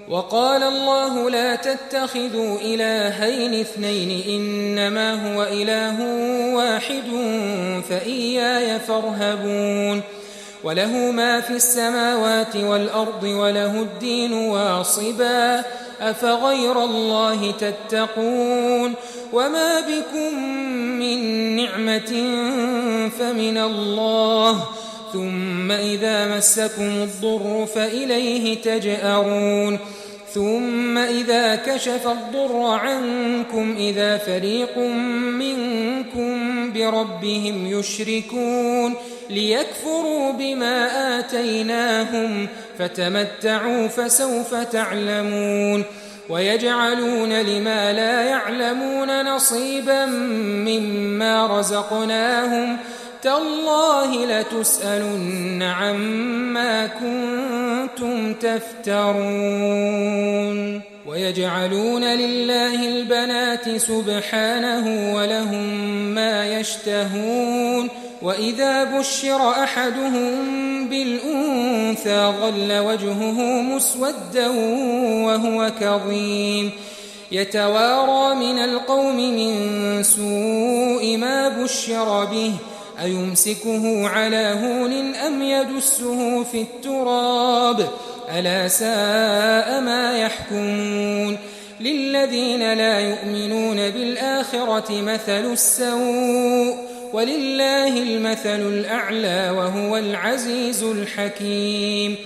وقال الله لا تتخذوا إلهين اثنين إنما هو إله واحد فإياي فارهبون وله ما في السماوات والأرض وله الدين واصبا أفغير الله تتقون وما بكم من نعمة فمن الله ثم إذا مسكم الضر فإليه تجأرون ثم إذا كشف الضر عنكم إذا فريق منكم بربهم يشركون ليكفروا بما آتيناهم فتمتعوا فسوف تعلمون ويجعلون لما لا يعلمون نصيبا مما رزقناهم تالله لتسألن عما كنتم تفترون ويجعلون لله البنات سبحانه ولهم ما يشتهون وإذا بشر أحدهم بالأنثى ظل وجهه مسودا وهو كظيم يتوارى من القوم من سوء ما بشر به أيمسكه على هون أم يدسه في التراب ألا ساء ما يحكمون للذين لا يؤمنون بالآخرة مثل السوء ولله المثل الأعلى وهو العزيز الحكيم